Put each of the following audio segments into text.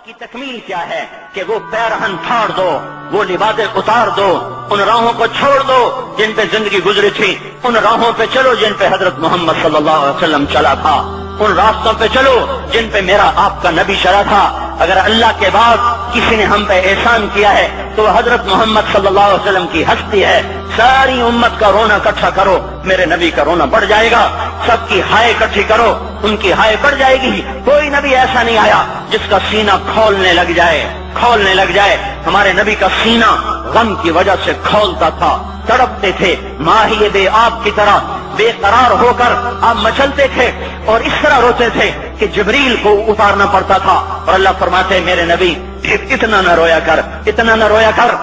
کی تکمیل کیا ہے کہ وہ پیرہن پھاڑ دو، وہ لباسیں اتار دو، ان راہوں کو چھوڑ دو جن پہ زندگی گزری تھی، ان راہوں پہ چلو جن پہ حضرت محمد صلی اللہ علیہ وسلم چلا تھا، ان راستوں پہ چلو جن پہ میرا آپ کا نبی چلا تھا۔ اگر اللہ کے بعد کسی نے ہم پہ احسان کیا ہے تو وہ حضرت محمد صلی اللہ علیہ وسلم کی ہستی ہے۔ ساری امت کا رونا اکٹھا کرو، میرے نبی کا رونا بڑھ جائے گا۔ سب کی ہائے اکٹھی کرو، ان کی ہائے بڑھ جائے گی۔ کوئی نبی ایسا نہیں آیا جس کا سینہ کھولنے لگ جائے۔ ہمارے نبی کا سینہ غم کی وجہ سے کھولتا تھا، تڑپتے تھے، ماہی بے آب کی طرح بے قرار ہو کر آپ مچلتے تھے اور اس طرح روتے تھے کہ جبریل کو اتارنا پڑتا تھا۔ اور اللہ فرماتے میرے نبی اتنا نہ رویا کر۔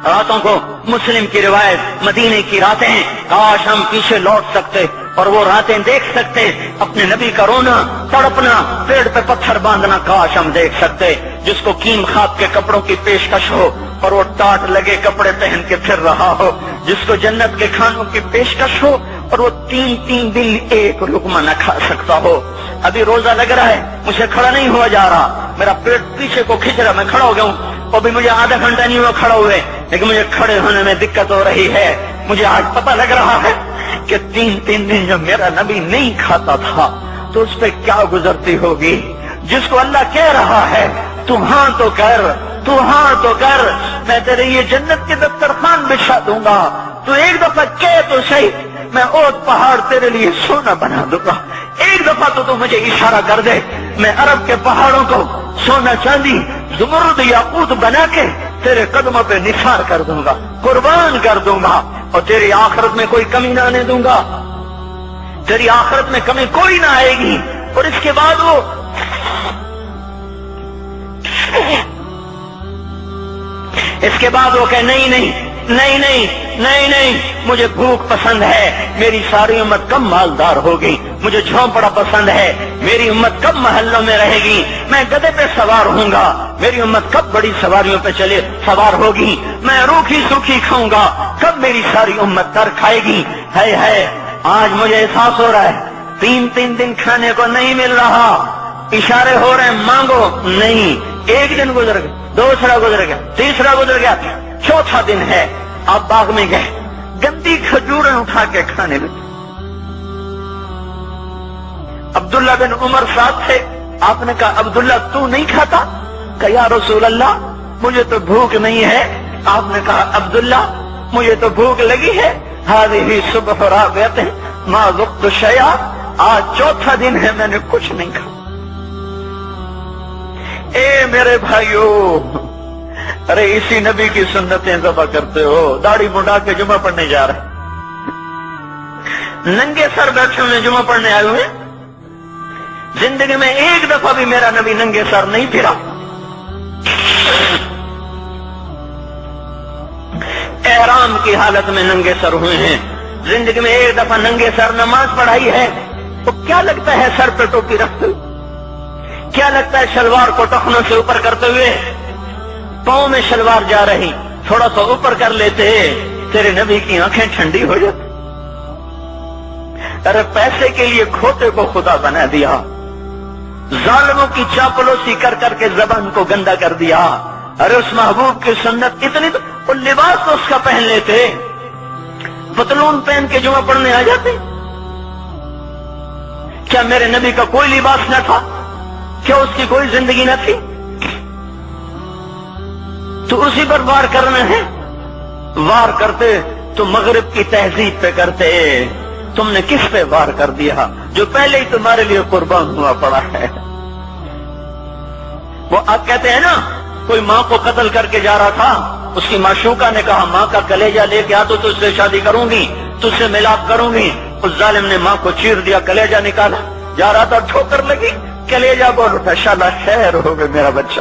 راتوں کو مسلم کی روایت، مدینے کی راتیں، کاش ہم پیچھے لوٹ سکتے اور وہ راتیں دیکھ سکتے، اپنے نبی کا رونا، تڑپنا، پیڑ پہ پتھر باندھنا کاش ہم دیکھ سکتے۔ جس کو کیم خواب کے کپڑوں کی پیشکش ہو اور وہ ٹاٹ لگے کپڑے پہن کے پھر رہا ہو، جس کو جنت کے کھانوں کی پیشکش ہو اور وہ تین دن ایک لقمہ نہ کھا سکتا ہو۔ ابھی روزہ لگ رہا ہے، مجھے کھڑا نہیں ہوا جا رہا، میرا پیٹ پیچھے کو کھینچ رہا، میں کھڑا ہو گیا ہوں، اور بھی مجھے آدھا گھنٹہ نہیں ہوا کھڑا ہوئے، لیکن مجھے کھڑے ہونے میں دقت ہو رہی ہے۔ مجھے آج پتہ لگ رہا ہے کہ تین دن جب میرا نبی نہیں کھاتا تھا تو اس پہ کیا گزرتی ہوگی۔ جس کو اللہ کہہ رہا ہے تو ہاں تو کر، میں تیرے یہ جنت کے دسترخوان بچھا دوں گا، تو ایک دفعہ کہہ تو صحیح، میں اوٹ پہاڑ تیرے لیے سونا بنا دوں گا۔ ایک دفعہ تو مجھے اشارہ کر دے، میں عرب کے پہاڑوں کو سونا چاندی زمرد یاقوت بنا کے تیرے قدموں پہ نثار کر دوں گا، قربان کر دوں گا، اور تیری آخرت میں کوئی کمی نہ آنے دوں گا، تیری آخرت میں کمی کوئی نہ آئے گی۔ اور اس کے بعد وہ کہ نہیں، مجھے بھوک پسند ہے، میری ساری امت کم مالدار ہوگی، مجھے جھونپڑا پسند ہے، میری امت کب محلوں میں رہے گی، میں گدھے پہ سوار ہوں گا، میری امت کب بڑی سواریوں پہ سوار ہوگی، میں روکھی سوکھی کھاؤں گا، کب میری ساری امت تر کھائے گی۔ ہے آج مجھے احساس ہو رہا ہے، تین دن کھانے کو نہیں مل رہا، اشارے ہو رہے ہیں مانگو نہیں۔ ایک دن گزر گیا، دوسرا گزر گیا، تیسرا گزر گیا، چوتھا دن ہے، آپ باغ میں گئے، گندی کھجوریں اٹھا کے کھانے لگے۔ عبداللہ بن عمر صاحب تھے، آپ نے کہا عبداللہ تو نہیں کھاتا؟ کہ یا رسول اللہ مجھے تو بھوک نہیں ہے۔ آپ نے کہا عبداللہ مجھے تو بھوک لگی ہے، ہذہ صبح رابعۃ ما ذقت شیئا، آج چوتھا دن ہے میں نے کچھ نہیں کھا۔ اے میرے بھائیو، ارے اسی نبی کی سنتیں ذبح کرتے ہو، داڑھی منڈا کے جمعہ پڑھنے جا رہے، ننگے سر بیٹھے ہوئے جمعہ پڑھنے آئے ہوئے، زندگی میں ایک دفعہ بھی میرا نبی ننگے سر نہیں پھرا، احرام کی حالت میں ننگے سر ہوئے ہیں، زندگی میں ایک دفعہ ننگے سر نماز پڑھائی ہے، تو کیا لگتا ہے سر پہ ٹوپی رکھتے ہوئے؟ کیا لگتا ہے شلوار کو ٹخنوں سے اوپر کرتے ہوئے؟ پاؤں میں شلوار جا رہی، تھوڑا سا اوپر کر لیتے، تیرے نبی کی آنکھیں ٹھنڈی ہو جاتی۔ ارے پیسے کے لیے کھوتے کو خدا بنا دیا، ظالموں کی چاپلوسی کر کر کے زبان کو گندا کر دیا۔ ارے اس محبوب کی سنت اتنی، تو وہ لباس تو اس کا پہن لیتے، پتلون پہن کے جمعہ پڑھنے آ جاتے۔ کیا میرے نبی کا کوئی لباس نہ تھا؟ کیا اس کی کوئی زندگی نہ تھی؟ تو اسی پر وار کرنا ہے؟ وار کرتے تو مغرب کی تہذیب پہ کرتے، تم نے کس پہ وار کر دیا جو پہلے ہی تمہارے لیے قربان ہوا پڑا ہے؟ وہ آپ کہتے ہیں نا، کوئی ماں کو قتل کر کے جا رہا تھا، اس کی معشوقہ نے کہا ماں کا کلیجہ لے کے آ تو تجھ سے شادی کروں گی، تجھ سے ملاپ کروں گی۔ اس ظالم نے ماں کو چیر دیا، کلیجہ نکالا، جا رہا تھا ٹھوکر لگی، کلیجہ بول اٹھا، شالا خیر ہو گئے میرا بچہ،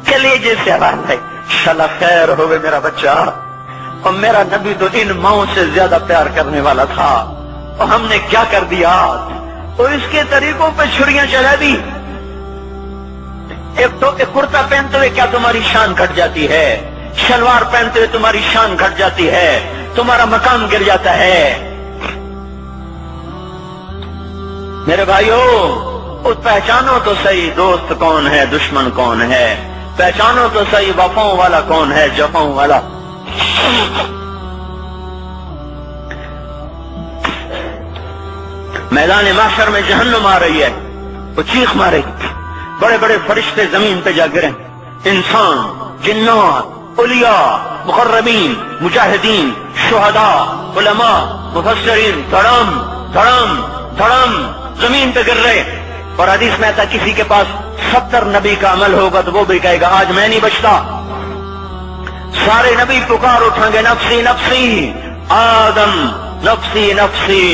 کلیجے سے آواز آئی، شالا خیر ہو گئے میرا بچہ۔ اور میرا نبی تو ان ماؤں سے زیادہ پیار کرنے والا تھا، اور ہم نے کیا کر دیا؟ اور اس کے طریقوں پہ چھریاں چلا دی۔ ایک کرتا پہنتے ہوئے کیا تمہاری شان گھٹ جاتی ہے؟ شلوار پہنتے ہوئے تمہاری شان گھٹ جاتی ہے، تمہارا مقام گر جاتا ہے۔ میرے بھائیو، پہچانو تو صحیح دوست کون ہے دشمن کون ہے، پہچانو تو صحیح وفاؤں والا کون ہے جفاؤں والا۔ میدان محشر میں جہنم آ رہی ہے، وہ چیخ مارے، بڑے بڑے فرشتے زمین پہ جا گرے، انسان، جنات، اولیاء، مقربین، مجاہدین، شہداء، علماء، مفسرین، دھڑم دھڑم دھڑم زمین پہ گر رہے۔ اور حدیث میں آتا کسی کے پاس 70 نبی کا عمل ہوگا تو وہ بھی کہے گا آج میں نہیں بچتا۔ سارے نبی پکار اٹھیں گے نفسی نفسی، آدم نفسی نفسی،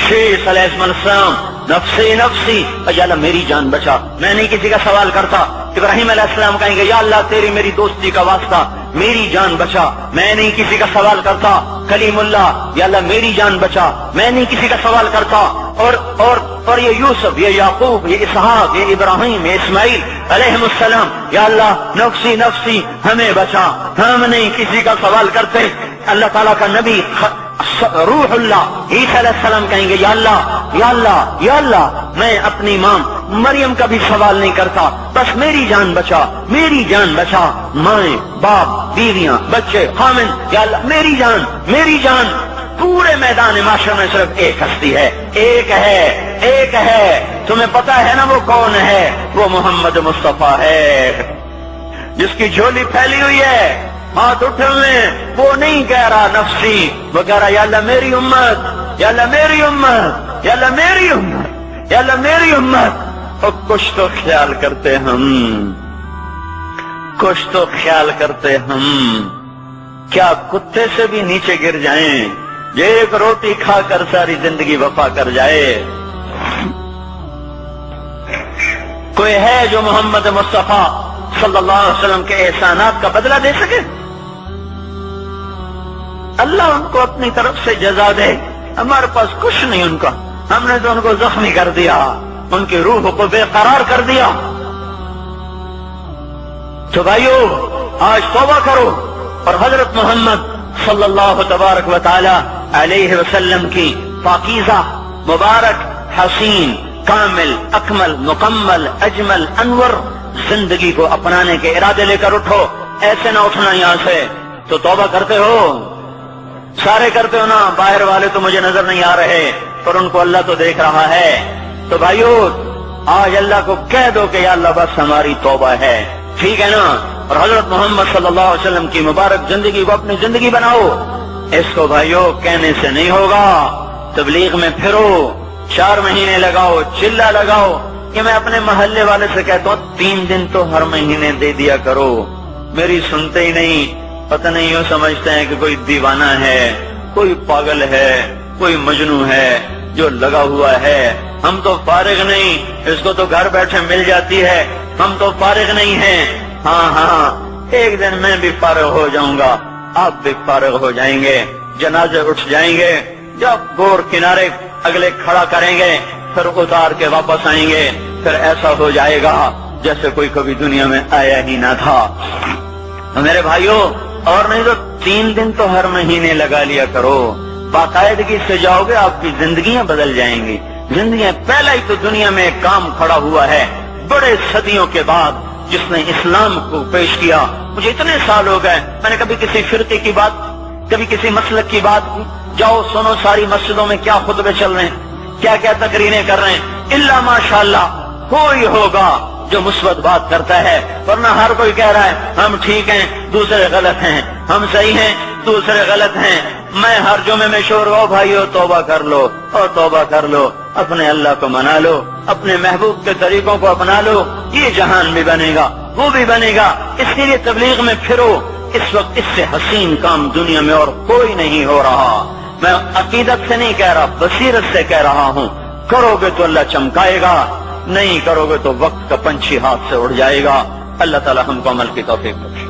شیخ علیہ السلام نفسی نفسی، یا اللہ میری جان بچا، میں نہیں کسی کا سوال کرتا۔ ابراہیم علیہ السلام کہیں گے یا اللہ تیری میری دوستی کا واسطہ میری جان بچا، میں نہیں کسی کا سوال کرتا۔ کلیم اللہ، یا اللہ میری جان بچا، میں نہیں کسی کا سوال کرتا۔ اور یہ یوسف، یہ یعقوب، یہ اسحاق، یہ ابراہیم، یہ اسماعیل علیہ السلام، یا اللہ نفسی نفسی ہمیں بچا، ہم نہیں کسی کا سوال کرتے۔ اللہ تعالیٰ کا نبی روح اللہ عیسیٰ علیہ السلام کہیں گے یا اللہ یا اللہ یا اللہ میں اپنی ماں مریم کا بھی سوال نہیں کرتا، بس میری جان بچا، میری جان بچا، مائیں باپ بیویاں بچے خامن، یا اللہ میری جان میری جان۔ پورے میدان معاشر میں صرف ایک ہستی ہے، ایک ہے ایک ہے، تمہیں پتا ہے نا وہ کون ہے؟ وہ محمد مصطفیٰ ہے، جس کی جھولی پھیلی ہوئی ہے، ہاتھ اٹھے ہوئے، وہ نہیں کہہ رہا نفسی، وہ کہہ رہا یا اللہ میری امت، یا اللہ میری امت، یا اللہ میری امت، یا اللہ میری امت۔ اور کچھ تو خیال کرتے ہم، کچھ تو خیال کرتے ہم، کیا کتے سے بھی نیچے گر جائیں، جو ایک روٹی کھا کر ساری زندگی وفا کر جائے؟ کوئی ہے جو محمد مصطفیٰ صلی اللہ علیہ وسلم کے احسانات کا بدلہ دے سکے؟ اللہ ان کو اپنی طرف سے جزا دے، ہمارے پاس کچھ نہیں ان کا، ہم نے تو ان کو زخمی کر دیا، ان کی روح کو بے قرار کر دیا۔ تو بھائیو آج توبہ کرو اور حضرت محمد صلی اللہ تبارک و تعالی علیہ وسلم کی پاکیزہ مبارک حسین کامل اکمل مکمل اجمل انور زندگی کو اپنانے کے ارادے لے کر اٹھو۔ ایسے نہ اٹھنا یہاں سے، تو توبہ کرتے ہو، سارے کرتے ہو نا، باہر والے تو مجھے نظر نہیں آ رہے اور ان کو اللہ تو دیکھ رہا ہے۔ تو بھائیو آج اللہ کو کہہ دو کہ یا اللہ بس ہماری توبہ ہے، ٹھیک ہے نا؟ اور حضرت محمد صلی اللہ علیہ وسلم کی مبارک زندگی کو اپنی زندگی بناؤ۔ اس کو بھائیو کہنے سے نہیں ہوگا، تبلیغ میں پھرو، 4 مہینے لگاؤ، چلہ لگاؤ۔ کہ میں اپنے محلے والے سے کہتا ہوں 3 دن تو ہر مہینے دے دیا کرو، میری سنتے ہی نہیں، پتہ نہیں یوں سمجھتے ہیں کہ کوئی دیوانہ ہے، کوئی پاگل ہے، کوئی مجنون ہے جو لگا ہوا ہے۔ ہم تو فارغ نہیں، اس کو تو گھر بیٹھے مل جاتی ہے، ہم تو فارغ نہیں ہیں۔ ہاں ہاں ایک دن میں بھی فارغ ہو جاؤں گا، آپ بھی فارغ ہو جائیں گے، جنازے اٹھ جائیں گے، جب گور کنارے اگلے کھڑا کریں گے پھر اتار کے واپس آئیں گے، پھر ایسا ہو جائے گا جیسے کوئی کبھی دنیا میں آیا ہی نہ تھا۔ میرے بھائیوں اور نہیں تو 3 دن تو ہر مہینے لگا لیا کرو، باقاعدگی سے جاؤ گے، آپ کی زندگیاں بدل جائیں گی، زندگیاں۔ پہلا ہی تو دنیا میں ایک کام کھڑا ہوا ہے بڑے صدیوں کے بعد جس نے اسلام کو پیش کیا۔ مجھے اتنے سال ہو گئے، میں نے کبھی کسی فرقے کی بات، کبھی کسی مسلک کی بات، جاؤ سنو ساری مسجدوں میں کیا خطبے چل رہے ہیں، کیا کیا تقریریں کر رہے ہیں، الا ماشاءاللہ کوئی ہوگا جو مثبت بات کرتا ہے، ورنہ ہر کوئی کہہ رہا ہے ہم ٹھیک ہیں دوسرے غلط ہیں، ہم صحیح ہیں دوسرے غلط ہیں۔ میں ہر جمعے میں شور ہو بھائیو توبہ کر لو اور توبہ کر لو، اپنے اللہ کو منا لو، اپنے محبوب کے طریقوں کو اپنا لو، یہ جہان بھی بنے گا وہ بھی بنے گا۔ اس لیے تبلیغ میں پھرو، اس وقت اس سے حسین کام دنیا میں اور کوئی نہیں ہو رہا۔ میں عقیدت سے نہیں کہہ رہا، بصیرت سے کہہ رہا ہوں، کرو گے تو اللہ چمکائے گا، نہیں کرو گے تو وقت کا پنچھی ہاتھ سے اڑ جائے گا۔ اللہ تعالی ہم کو عمل کی توفیق بخشے۔